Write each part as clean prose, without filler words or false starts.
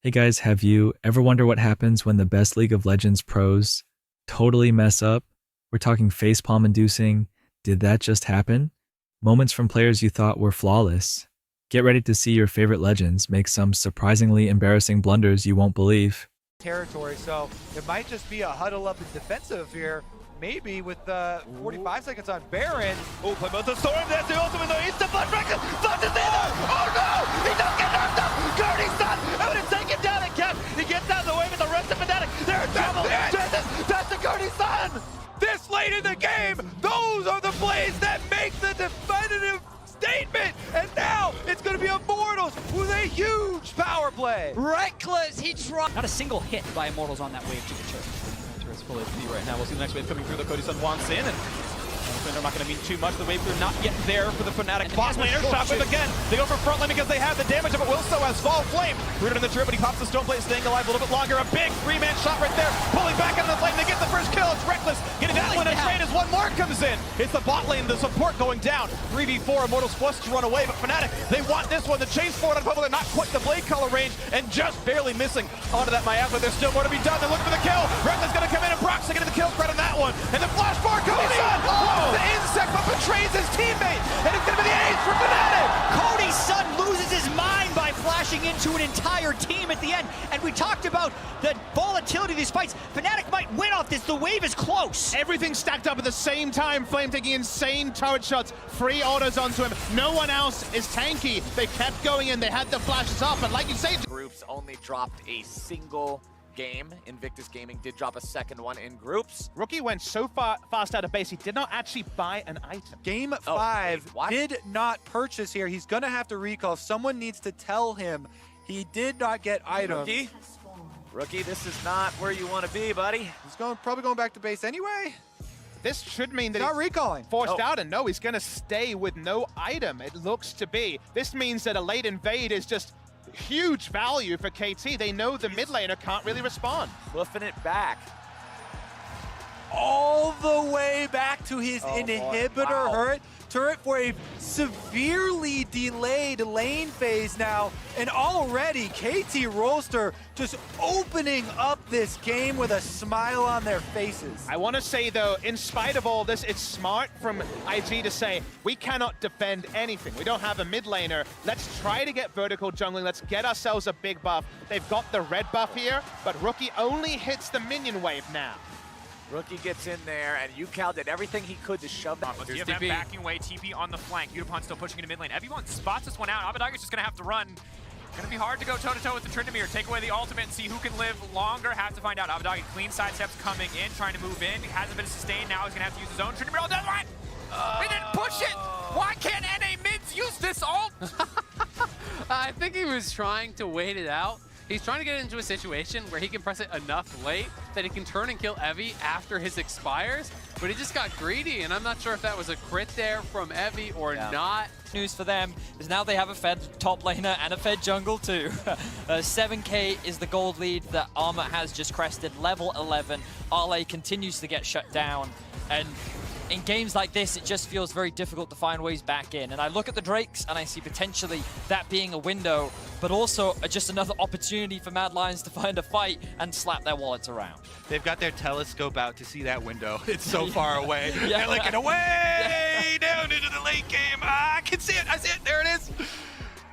Hey guys, have you ever wondered what happens when the best League of Legends pros totally mess up? We're talking facepalm inducing. Did that just happen? Moments from players you thought were flawless. Get ready to see your favorite legends make some surprisingly embarrassing blunders you won't believe. Territory, so it might just be a huddle up and defensive here. Maybe with 45 seconds on Baron. Oh, play both the storm. There's the ultimate though. It's the blood record. Blood is in there. Oh no! He does get knocked up. Cody's son. Out and take him down and catch. He gets out of the way, but the rest of Fnatic, they're in trouble. That's the Cody's son. This late in the game, those are the plays that make the definitive statement. And now it's going to be Immortals with a huge power play. Reckless, he tried. Not a single hit by Immortals on that wave to the church. Turret's full HP right now. We'll see the next wave coming through. The Cody Sun wants in, and they're not going to mean too much. The wave through not yet there for the Fnatic bot laner. Shockwave again. They go for front lane because they have the damage of it. Wilso has Fall Flame. Rooted in the turret, but he pops the Stone Plate, staying alive a little bit longer. A big three-man shot right there. Pulling back into the flame. They get the first kill. It's Reckless. Getting that one in trade as one more comes in. It's the bot lane, the support going down. 3v4, Immortals forced to run away, but Fnatic, they want this one. The chase forward on Bubble. They're not quite the blade color range and just barely missing onto that miasma. There's still more to be done. They're looking for the kill. Reckless going to come in and Brock's getting the kill credit on that one. And the flash bar Cody Sun. The insect but betrays his teammate. And it's going to be the ace for Fnatic. Cody's son loses his mind by flashing into an entire team at the end. And we talked about the volatility of these fights. Fnatic might win off this. The wave is close. Everything stacked up at the same time. Flame taking insane turret shots. Free autos onto him. No one else is tanky. They kept going in. They had the flashes up. And like you say, Groups only dropped a single game. Invictus Gaming did drop a second one in groups. Rookie went so fast out of base, he did not actually buy an item. Game Oh, 5 what? did not purchase here. He's gonna have to recall. Someone needs to tell him he did not get items. Rookie, this is not where you want to be, buddy. He's probably going back to base anyway. This should mean that He's not he's recalling. forced out, and no, he's going to stay with no item, it looks to be. This means that a late invade is just huge value for KT. They know the mid laner can't really respond. Woofing it back. All the way back to his inhibitor Wow. turret for a severely delayed lane phase now. And already KT Rolster just opening up this game with a smile on their faces. I want to say, though, in spite of all this, it's smart from IG to say, we cannot defend anything. We don't have a mid laner. Let's try to get vertical jungling. Let's get ourselves a big buff. They've got the red buff here, but Rookie only hits the minion wave now. Rookie gets in there, and UCal did everything he could to shove that. Let's give them backing away, TP on the flank. Unipon's still pushing into mid lane. Everyone spots this one out. Abadaga's just going to have to run. Going to be hard to go toe-to-toe with the Tryndamere. Take away the ultimate and see who can live longer. Have to find out. Abadaga clean side steps coming in, trying to move in. He hasn't been sustained. Now he's going to have to use his own Tryndamere all down the line. We didn't push it. Why can't NA mids use this ult? I think he was trying to wait it out. He's trying to get into a situation where he can press it enough late that he can turn and kill Evie after his expires, but he just got greedy, and I'm not sure if that was a crit there from Evie or not. News for them is now they have a fed top laner and a fed jungle too. 7k is the gold lead that Armor has just crested, level 11. RLA continues to get shut down, and in games like this, it just feels very difficult to find ways back in. And I look at the Drakes and I see potentially that being a window, but also just another opportunity for Mad Lions to find a fight and slap their wallets around. They've got their telescope out to see that window. It's so far away. They're looking away down into the late game. I can see it. I see it. There it is.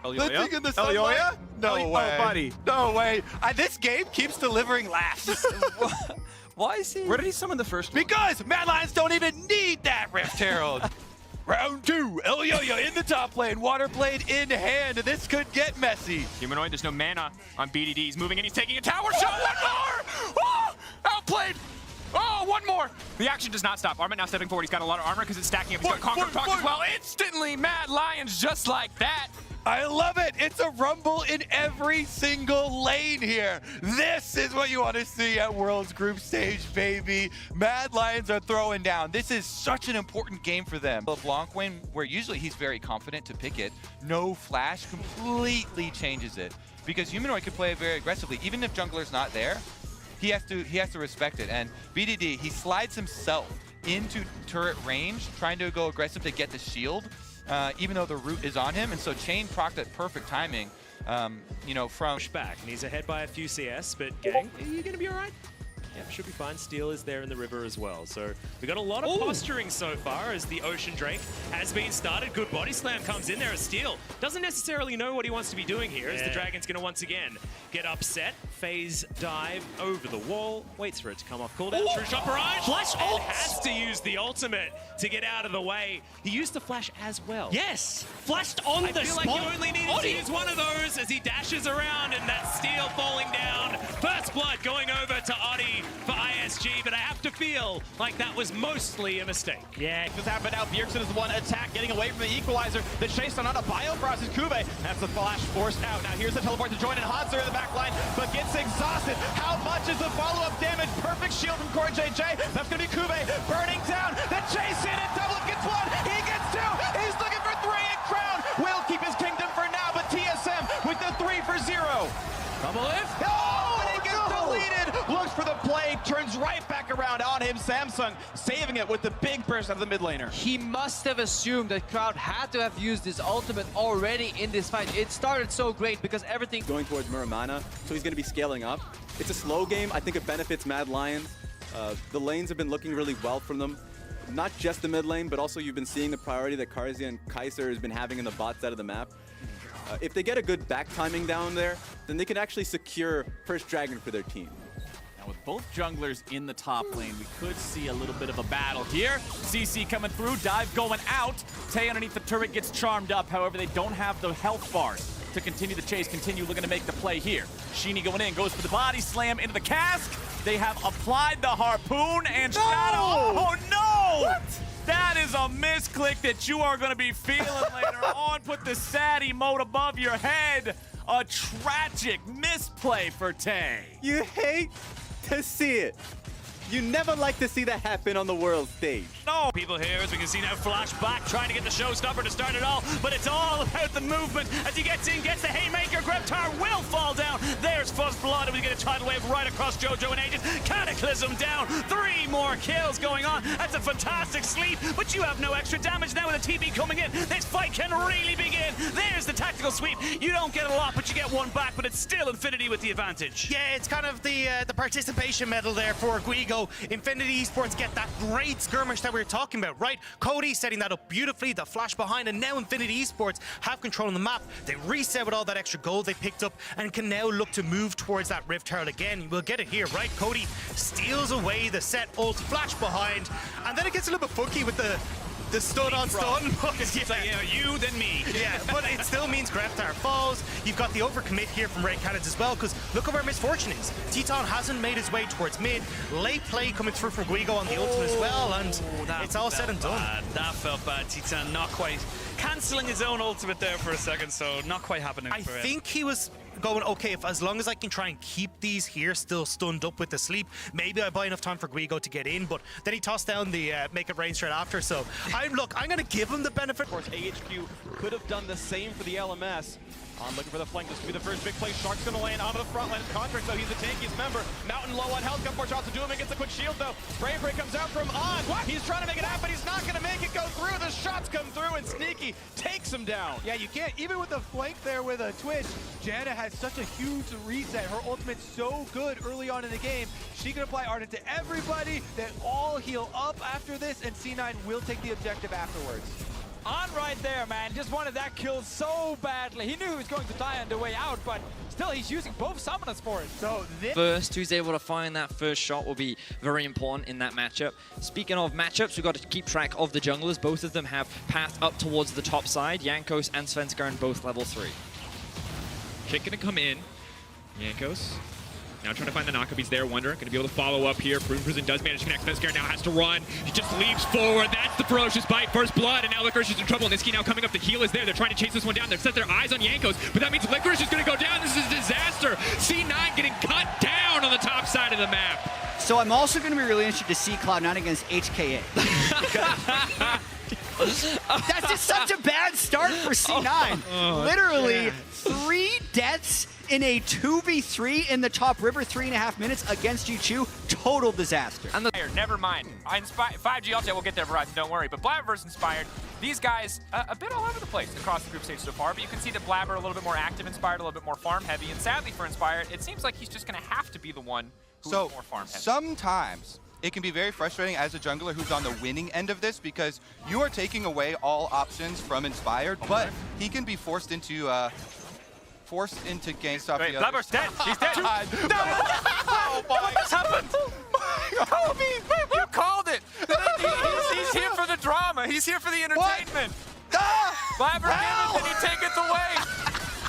Lifting in the sunlight? No way. Oh, buddy. No way. this game keeps delivering laughs. Why is he? Where did he summon the first one? Because Mad Lions don't even need that Rift Herald. Round 2, Elyoya in the top lane, Water Blade in hand. This could get messy. Humanoid, there's no mana on BDD. He's moving in, he's taking a tower shot. One more! Oh, outplayed! Oh, one more! The action does not stop. Armor now stepping forward. He's got a lot of armor because it's stacking up. He's got Conquer Talk as well. Instantly, Mad Lions just like that. I love it. It's a rumble in every single lane here. This is what you want to see at World's Group Stage, baby. Mad Lions are throwing down. This is such an important game for them. LeBlanc win, where usually he's very confident to pick it. No flash completely changes it because Humanoid can play it very aggressively. Even if Jungler's not there, he has to respect it. And BDD, he slides himself into turret range, trying to go aggressive to get the shield. Even though the root is on him, and so Chain procced at perfect timing. you know, from back, and he's ahead by a few CS, but gang, are you gonna be all right? Yeah, should be fine. Steel is there in the river as well. So we got a lot of posturing so far as the Ocean Drake has been started. Good body slam comes in there as Steel doesn't necessarily know what he wants to be doing here as the Dragon's going to once again get upset. Phase dive over the wall. Waits for it to come off cooldown. True shot barrage. Flash ult. Has to use the ultimate to get out of the way. He used the flash as well. Yes, flashed on I the feel spot. like you only needed to use one of those as he dashes around and that Steel falling down. First blood going over to Oddie for ISG, but I have to feel like that was mostly a mistake. Yeah, this happened now. Bjergsen is the one attack, getting away from the equalizer. The chase on a Biofrost is Kube. That's the flash forced out. Now here's the teleport to join in. Hanser in the back line, but gets exhausted. How much is the follow-up damage? Perfect shield from Core JJ. That's going to be Kube burning down. The chase in and Double gets one. He gets two. He's looking for three, and Crown will keep his kingdom for now, but TSM with the 3-for-0. Double lift. Oh, and it gets deleted. Looks for the play, turns right back around on him. Samsung saving it with the big burst out of the mid laner. He must have assumed that Cloud had to have used his ultimate already in this fight. It started so great because everything going towards Muramana, so he's going to be scaling up. It's a slow game. I think it benefits Mad Lions. The lanes have been looking really well from them. Not just the mid lane, but also you've been seeing the priority that Karzia and Kaiser has been having in the bot side of the map. If they get a good back timing down there, then they can actually secure first Dragon for their team. Now with both junglers in the top lane, we could see a little bit of a battle here. CC coming through, dive going out. Tay underneath the turret gets charmed up. However, they don't have the health bars to continue the chase, continue looking to make the play here. Sheeny going in, goes for the body slam into the cask. They have applied the harpoon and Shadow. Oh no! What? That is a misclick that you are going to be feeling later on. Put the sad emote above your head. A tragic misplay for Tay. You hate to see it. You never like to see that happen on the world stage. No, people here, as we can see now, flashback, trying to get the showstopper to start it all, but it's all about the movement. As he gets in, gets the haymaker, Greptar will fall down. There's First Blood, and we get a tidal wave right across JoJo and Aegis. Cataclysm down, 3 more kills going on. That's a fantastic sleep, but you have no extra damage now with a TB coming in. This fight can really begin. There's the tactical sweep. You don't get a lot, but you get one back, but it's still Infinity with the advantage. Yeah, it's kind of the participation medal there for Guigo. Infinity Esports get that great skirmish that we were talking about, right? Cody setting that up beautifully, the flash behind, and now Infinity Esports have control of the map. They reset with all that extra gold they picked up and can now look to move towards that Rift Herald again. We'll get it here, right? Cody steals away the set ult, flash behind, and then it gets a little bit funky with the stun on stun. It's like, you, then me. Yeah, but it still means Greptar falls. You've got the overcommit here from Ray Cannons as well, because look at where Misfortune is. Teton hasn't made his way towards mid. Late play coming through from Guigo on the ultimate as well, and it's all said and done. That felt bad. Teton not quite cancelling his own ultimate there for a second, so not quite happening for him. I think he was going, okay, as long as I can try and keep these here still stunned up with the sleep, maybe I buy enough time for Guigo to get in, but then he tossed down the make it rain straight after, so I'm going to give him the benefit. Of course, AHQ could have done the same for the LMS. On looking for the flank. This could be the first big play. Shark's going to land onto the front line of contract, though. He's the tankiest member. Mountain low on health. Got 4 shots to do him. He gets a quick shield, though. Brave Ray comes out from On. He's trying to make it happen. He's not going to make it go through. The shots come through, and Sneaky takes him down. Yeah, you can't. Even with the flank there with a Twitch, Janna has such a huge reset. Her ultimate's so good early on in the game. She can apply Ardent to everybody. They all heal up after this, and C9 will take the objective afterwards. On right there, man. Just wanted that kill so badly. He knew he was going to die on the way out, but still he's using both summoners for it. So first, who's able to find that first shot will be very important in that matchup. Speaking of matchups, we've got to keep track of the junglers. Both of them have passed up towards the top side. Jankos and Svenskar both level 3. Kick gonna come in. Jankos now trying to find the knockup. He's there, Wonder. Going to be able to follow up here. Prison does manage to connect. Svenskar now has to run. He just leaps forward. That's the ferocious bite. First blood, and now Licorice is in trouble. Niski now coming up. The heal is there. They're trying to chase this one down. They've set their eyes on Jankos, but that means Licorice is going to go down. This is a disaster. C9 getting cut down on the top side of the map. So I'm also going to be really interested to see Cloud9 against HKA. That's just such a bad start for C9. Literally 3 deaths in a 2v3 in the top river, 3.5 minutes against Yuchu. Total disaster. And never mind. 5G Ultimate will get there, Verizon, don't worry. But Blabber versus Inspired, these guys a bit all over the place across the group stage so far, but you can see that Blabber a little bit more active, Inspired a little bit more farm heavy, and sadly for Inspired, it seems like he's just going to have to be the one who's more farm heavy. Sometimes it can be very frustrating as a jungler who's on the winning end of this because you are taking away all options from Inspired, but he can be forced into GameStop. Wait, Blabber's dead. He's dead. Oh my! What just happened? You called it. He's here for the drama. He's here for the entertainment. Blabber again, and he taketh away.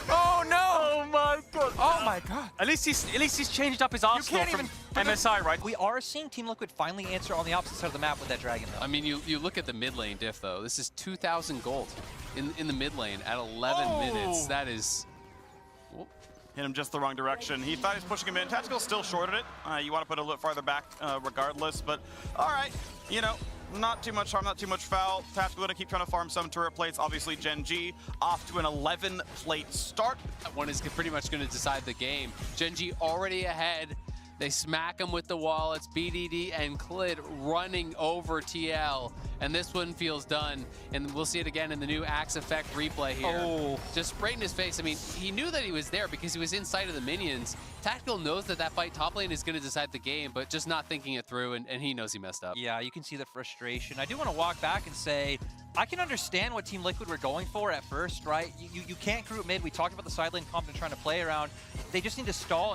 Oh no! Oh my god! Oh my god! At least he's changed up his arsenal from MSI, right? We are seeing Team Liquid finally answer on the opposite side of the map with that dragon, though. I mean, you look at the mid lane diff, though. This is 2,000 gold in the mid lane at 11 minutes. That is... Hit him just the wrong direction. He thought he was pushing him in. Tactical's still shorted it. You want to put it a little farther back regardless, but all right, you know, not too much harm, not too much foul. Tactical going to keep trying to farm some turret plates. Obviously, Gen G off to an 11-plate start. That one is pretty much going to decide the game. Gen G already ahead. They smack him with the wall. It's BDD and Clid running over TL. And this one feels done. And we'll see it again in the new Axe Effect replay here. Oh. Just right in his face. I mean, he knew that he was there because he was inside of the minions. Tactical knows that that fight top lane is going to decide the game, but just not thinking it through, and he knows he messed up. Yeah, you can see the frustration. I do want to walk back and say, I can understand what Team Liquid were going for at first, right? You can't group mid. We talked about the side lane comp and trying to play around. They just need to stall.